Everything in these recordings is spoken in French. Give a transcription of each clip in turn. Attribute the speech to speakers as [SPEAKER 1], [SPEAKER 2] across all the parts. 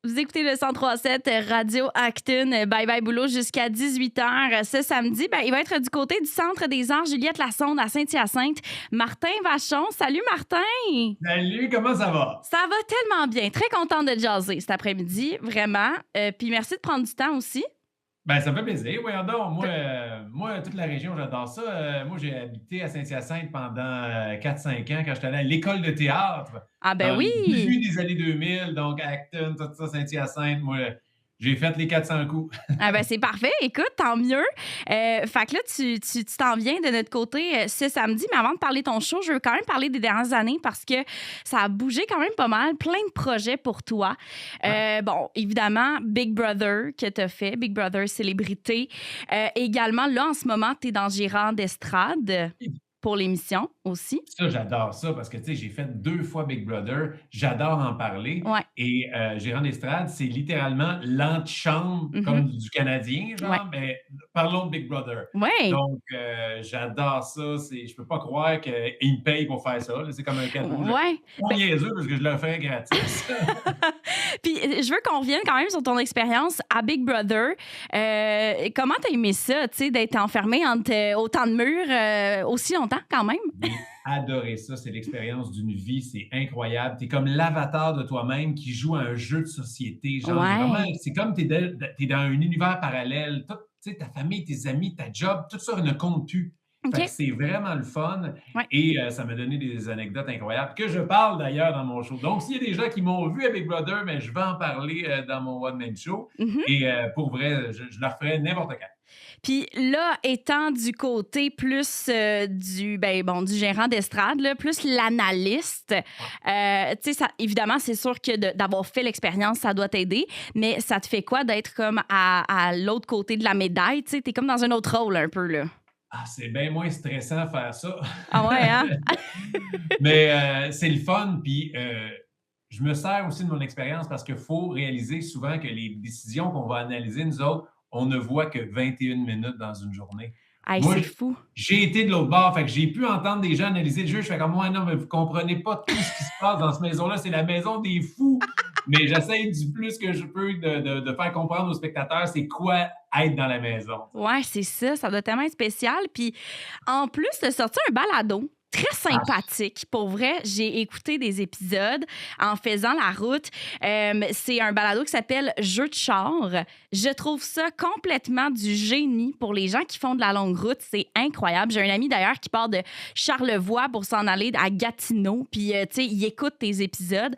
[SPEAKER 1] Vous écoutez le 103.7 Radio Acton. Bye bye boulot jusqu'à 18h. Ce samedi, il va être du côté du Centre des arts Juliette Lassonde à Saint-Hyacinthe. Martin Vachon. Salut Martin!
[SPEAKER 2] Salut, comment ça va?
[SPEAKER 1] Ça va tellement bien. Très contente de jaser cet après-midi, vraiment. Puis merci de prendre du temps aussi.
[SPEAKER 2] Ben, ça me fait plaisir. Voyons donc, moi, toute la région, j'adore ça. Moi, j'ai habité à Saint-Hyacinthe pendant 4-5 ans quand j'étais allé à l'école de théâtre
[SPEAKER 1] Ah ben
[SPEAKER 2] dans le
[SPEAKER 1] oui!
[SPEAKER 2] début des années 2000. Donc, Acton, tout ça, Saint-Hyacinthe. Moi, j'ai fait les 400 coups.
[SPEAKER 1] Ah ben c'est parfait. Écoute, tant mieux. Fait que là, tu t'en viens de notre côté ce samedi. Mais avant de parler de ton show, je veux quand même parler des dernières années parce que ça a bougé quand même pas mal. Plein de projets pour toi.
[SPEAKER 2] Ouais.
[SPEAKER 1] Bon, évidemment, Big Brother que tu as fait. Big Brother Célébrité. Également, là, en ce moment, tu es dans Gérard d'Estrade pour l'émission aussi.
[SPEAKER 2] Ça, j'adore ça parce que, tu sais, j'ai fait 2 fois Big Brother. J'adore en parler
[SPEAKER 1] Ouais.
[SPEAKER 2] et Gérard d'Estrade, c'est littéralement l'antichambre
[SPEAKER 1] Mhm.
[SPEAKER 2] comme du Canadien,
[SPEAKER 1] Ouais.
[SPEAKER 2] genre, mais parlons de Big Brother.
[SPEAKER 1] Ouais.
[SPEAKER 2] Donc, j'adore ça. Je peux pas croire qu'ils me payent pour faire ça, là. C'est comme un cadeau.
[SPEAKER 1] Ouais.
[SPEAKER 2] Pas niaiseux parce que je le fais gratis.
[SPEAKER 1] Puis je veux qu'on revienne quand même sur ton expérience à Big Brother. Comment t'as aimé ça, tu sais, d'être enfermé entre autant de murs aussi longtemps quand même?
[SPEAKER 2] J'ai adoré ça. C'est l'expérience d'une vie. C'est incroyable. Tu es comme l'avatar de toi-même qui joue à un jeu de société. Genre, vraiment,
[SPEAKER 1] Ouais.
[SPEAKER 2] c'est comme tu es dans un univers parallèle. Tout, tu sais, ta famille, tes amis, ta job, tout ça ne compte plus. Fait que
[SPEAKER 1] OK.
[SPEAKER 2] c'est vraiment le fun
[SPEAKER 1] Ouais.
[SPEAKER 2] et ça m'a donné des anecdotes incroyables que je parle d'ailleurs dans mon show. Donc, s'il y a des gens qui m'ont vu avec Brother, mais je vais en parler dans mon one-man show
[SPEAKER 1] Mhm.
[SPEAKER 2] et pour vrai, je le referai n'importe quand.
[SPEAKER 1] Puis là, étant du côté plus du gérant d'estrade, là, plus l'analyste, tu sais, évidemment, c'est sûr que d'avoir fait l'expérience, ça doit t'aider, mais ça te fait quoi d'être comme à l'autre côté de la médaille? Tu sais, t'es comme dans un autre rôle un peu, là.
[SPEAKER 2] Ah, c'est bien moins stressant de faire ça.
[SPEAKER 1] Ah ouais, hein?
[SPEAKER 2] Mais c'est le fun. Puis je me sers aussi de mon expérience parce qu'il faut réaliser souvent que les décisions qu'on va analyser, nous autres, on ne voit que 21 minutes dans une journée.
[SPEAKER 1] Hey,
[SPEAKER 2] Moi,
[SPEAKER 1] c'est fou.
[SPEAKER 2] j'ai été de l'autre bord, fait que j'ai pu entendre des gens analyser le jeu. Je fais comme moi, non, mais vous comprenez pas tout ce qui se passe dans cette maison-là. C'est la maison des fous. Mais j'essaie du plus que je peux de faire comprendre aux spectateurs c'est quoi être dans la maison.
[SPEAKER 1] Ouais, c'est ça. Ça doit tellement être spécial. Puis, en plus, de sortir un balado très
[SPEAKER 2] Ah,
[SPEAKER 1] sympathique. Pour vrai, j'ai écouté des épisodes en faisant la route. C'est un balado qui s'appelle Jeux de char. Je trouve ça complètement du génie pour les gens qui font de la longue route. C'est incroyable. J'ai un ami d'ailleurs qui part de Charlevoix pour s'en aller à Gatineau. Puis, tu sais, il écoute tes épisodes.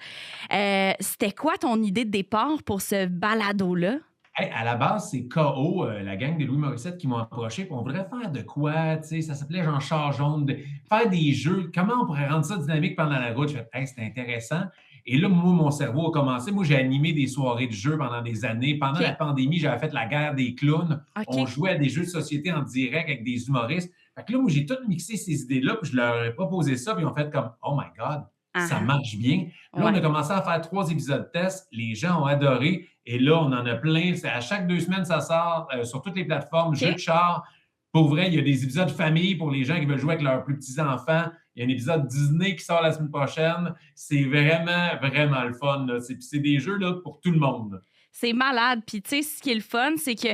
[SPEAKER 1] C'était quoi ton idée de départ pour ce balado-là?
[SPEAKER 2] hey, à la base, c'est KO, la gang de Louis Morissette qui m'ont approché. Puis on voudrait faire de quoi, tu sais, ça s'appelait genre char jaune, faire des jeux. Comment on pourrait rendre ça dynamique pendant la route? Je fais, hey, c'est intéressant. Et là, moi, mon cerveau a commencé. Moi, j'ai animé des soirées de jeux pendant des années. Pendant la
[SPEAKER 1] OK.
[SPEAKER 2] pandémie, j'avais fait la guerre des clowns. On
[SPEAKER 1] OK.
[SPEAKER 2] jouait à des jeux de société en direct avec des humoristes. Fait que là, moi, j'ai tout mixé ces idées-là, puis je leur ai proposé ça, puis ils ont fait comme, oh my God, ça
[SPEAKER 1] Ah,
[SPEAKER 2] marche bien. Puis là, on
[SPEAKER 1] ouais.
[SPEAKER 2] a commencé à faire 3 épisodes test. Les gens ont adoré. Et là, on en a plein. C'est à chaque 2 semaines, ça sort sur toutes les plateformes. Jeux de
[SPEAKER 1] OK.
[SPEAKER 2] char. Pour vrai, il y a des épisodes famille pour les gens qui veulent jouer avec leurs plus petits-enfants. Il y a un épisode Disney qui sort la semaine prochaine. C'est vraiment, vraiment le fun, là. C'est des jeux là, pour tout le monde.
[SPEAKER 1] C'est malade. Puis, tu sais, ce qui est le fun, c'est que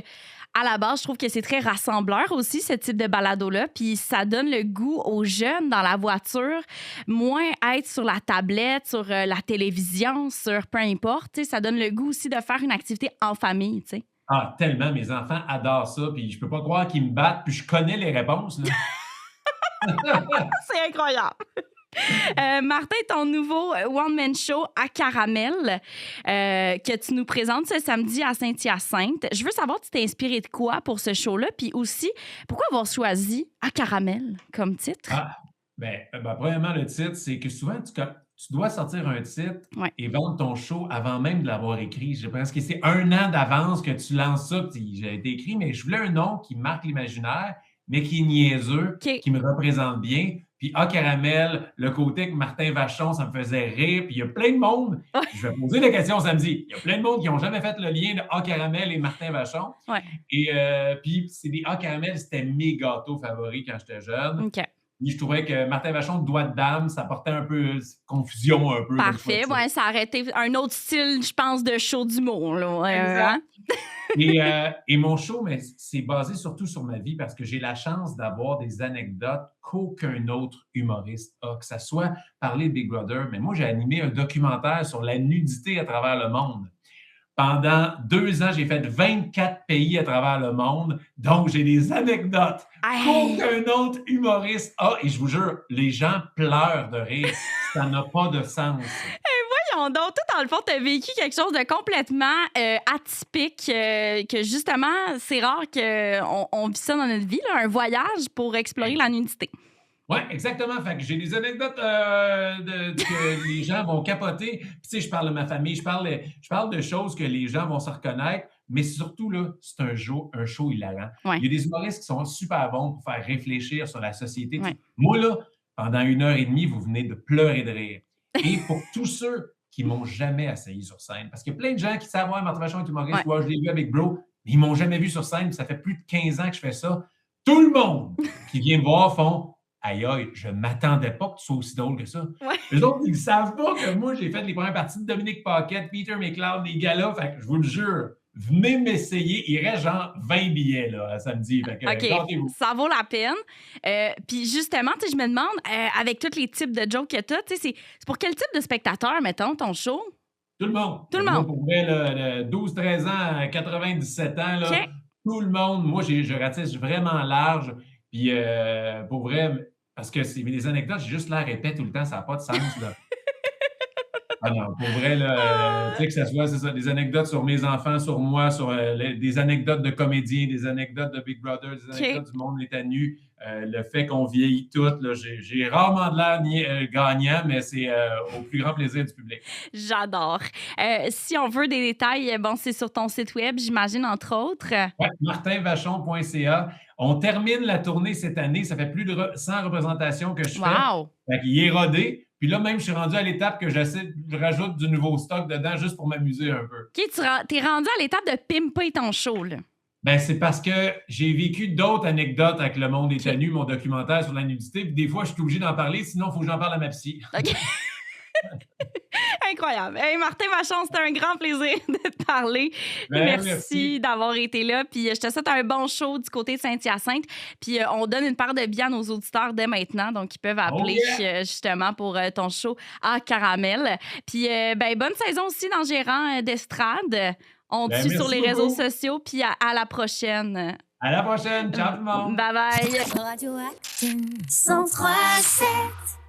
[SPEAKER 1] à la base, je trouve que c'est très rassembleur aussi, ce type de balado-là. Puis, ça donne le goût aux jeunes dans la voiture, moins être sur la tablette, sur la télévision, sur peu importe. Tu sais, ça donne le goût aussi de faire une activité en famille, tu sais.
[SPEAKER 2] Ah, tellement, mes enfants adorent ça. Puis je peux pas croire qu'ils me battent. Puis je connais les réponses, là.
[SPEAKER 1] C'est incroyable. Martin, ton nouveau one-man show à Caramel que tu nous présentes ce samedi à Saint-Hyacinthe. Je veux savoir, tu t'es inspiré de quoi pour ce show-là? Puis aussi, pourquoi avoir choisi à Caramel comme titre?
[SPEAKER 2] Ah, premièrement, le titre, c'est que souvent, tu dois sortir un titre
[SPEAKER 1] Ouais.
[SPEAKER 2] et vendre ton show avant même de l'avoir écrit. Je pense que c'est 1 an d'avance que tu lances ça. Puis j'ai été écrit, mais je voulais un nom qui marque l'imaginaire, mais qui est niaiseux,
[SPEAKER 1] OK.
[SPEAKER 2] qui me représente bien. Puis A Caramel, le côté avec Martin Vachon, ça me faisait rire. Puis il y a plein de monde. Je vais poser la question samedi. Il y a plein de monde qui n'ont jamais fait le lien de A Caramel et Martin Vachon.
[SPEAKER 1] Ouais.
[SPEAKER 2] Et puis, c'est des A Caramel, c'était mes gâteaux favoris quand j'étais jeune.
[SPEAKER 1] OK.
[SPEAKER 2] Puis je trouvais que Martin Vachon, doigt de dame, ça portait un peu confusion un peu comme choix de
[SPEAKER 1] Parfait.
[SPEAKER 2] titre.
[SPEAKER 1] Ouais, ça aurait été un autre style, je pense, de show d'humour, là.
[SPEAKER 2] Exact.
[SPEAKER 1] Hein?
[SPEAKER 2] Et mon show, mais c'est basé surtout sur ma vie parce que j'ai la chance d'avoir des anecdotes qu'aucun autre humoriste a, que ça soit parler de Big Brother, mais moi, j'ai animé un documentaire sur la nudité à travers le monde. Pendant 2 ans, j'ai fait 24 pays à travers le monde, donc j'ai des anecdotes
[SPEAKER 1] Hey!
[SPEAKER 2] qu'aucun autre humoriste a, et je vous jure, les gens pleurent de rire. Ça n'a pas de sens.
[SPEAKER 1] Voyons donc, toi, dans le fond, t'as vécu quelque chose de complètement atypique, que justement, c'est rare qu'on vit ça dans notre vie, là, un voyage pour explorer la nudité.
[SPEAKER 2] Oui, exactement. Fait que j'ai des anecdotes que les gens vont capoter. Puis, tu sais, je parle de ma famille, je parle de choses que les gens vont se reconnaître, mais surtout, là, c'est un show hilarant.
[SPEAKER 1] Ouais.
[SPEAKER 2] Il y a des humoristes qui sont super bons pour faire réfléchir sur la société.
[SPEAKER 1] Ouais.
[SPEAKER 2] Moi, là, pendant 1 heure et demie, vous venez de pleurer de rire. Et pour tous ceux qui m'ont jamais essayé sur scène, parce qu'il y a plein de gens qui savent, ouais, Martin Vachon est humoriste,
[SPEAKER 1] Ouais.
[SPEAKER 2] ouais, je l'ai vu avec Bro, mais ils m'ont jamais vu sur scène, puis ça fait plus de 15 ans que je fais ça. Tout le monde qui vient me voir font aïe, aïe, je ne m'attendais pas que tu sois aussi drôle que ça.
[SPEAKER 1] Ouais.
[SPEAKER 2] Les autres, ils ne savent pas que moi, j'ai fait les premières parties de Dominique Paquette, Peter McLeod, les gars-là. Fait que je vous le jure, venez m'essayer. Il reste genre 20 billets là, à samedi. Fait que,
[SPEAKER 1] OK,
[SPEAKER 2] gardez-vous.
[SPEAKER 1] ça vaut la peine. Puis justement, tu sais, je me demande, avec tous les types de jokes que tu as, tu sais, c'est pour quel type de spectateur, mettons, ton show?
[SPEAKER 2] Tout le monde.
[SPEAKER 1] Tout le
[SPEAKER 2] Moi,
[SPEAKER 1] monde.
[SPEAKER 2] pour vrai, là, de 12-13 ans à 97 ans, là,
[SPEAKER 1] OK.
[SPEAKER 2] tout le monde. Moi, je ratisse vraiment large. Puis pour vrai, parce que c'est des anecdotes, j'ai juste l'air épais tout le temps, ça n'a pas de sens. Là. Ah non, pour vrai, là, tu sais, que ça soit c'est ça, des anecdotes sur mes enfants, sur moi, sur des anecdotes de comédiens, des anecdotes de Big Brother, des anecdotes du monde est à nu, le fait qu'on vieillit toutes, là, j'ai rarement de l'air gagnant, mais c'est au plus grand plaisir du public.
[SPEAKER 1] J'adore. Si on veut des détails, bon, c'est sur ton site web, j'imagine, entre autres.
[SPEAKER 2] Ouais, martinvachon.ca. On termine la tournée cette année. Ça fait plus de 100 représentations que je fais.
[SPEAKER 1] Wow!
[SPEAKER 2] Fait qu'il est rodé. Puis là, même, je suis rendu à l'étape que je rajoute du nouveau stock dedans juste pour m'amuser un peu.
[SPEAKER 1] OK, t'es rendu à l'étape de pimper ton show, là.
[SPEAKER 2] Ben, c'est parce que j'ai vécu d'autres anecdotes avec Le Monde est à
[SPEAKER 1] OK.
[SPEAKER 2] nu, mon documentaire sur la nudité. Puis des fois, je suis obligé d'en parler, sinon, il faut que j'en parle à ma psy.
[SPEAKER 1] OK. Incroyable. Hey, Martin Vachon, c'était un grand plaisir de te parler.
[SPEAKER 2] Ben,
[SPEAKER 1] Merci d'avoir été là. Puis je te souhaite un bon show du côté de Saint-Hyacinthe. Puis on donne une part de bien à nos auditeurs dès maintenant. Donc, ils peuvent appeler justement pour ton show à Caramel. Puis ben, bonne saison aussi dans Gérant d'Estrade. On te
[SPEAKER 2] Ben,
[SPEAKER 1] suit sur
[SPEAKER 2] merci
[SPEAKER 1] les réseaux
[SPEAKER 2] beaucoup.
[SPEAKER 1] sociaux. Puis à la prochaine.
[SPEAKER 2] À la prochaine. Ciao tout le monde.
[SPEAKER 1] Bye bye.
[SPEAKER 3] Radio Active 103.7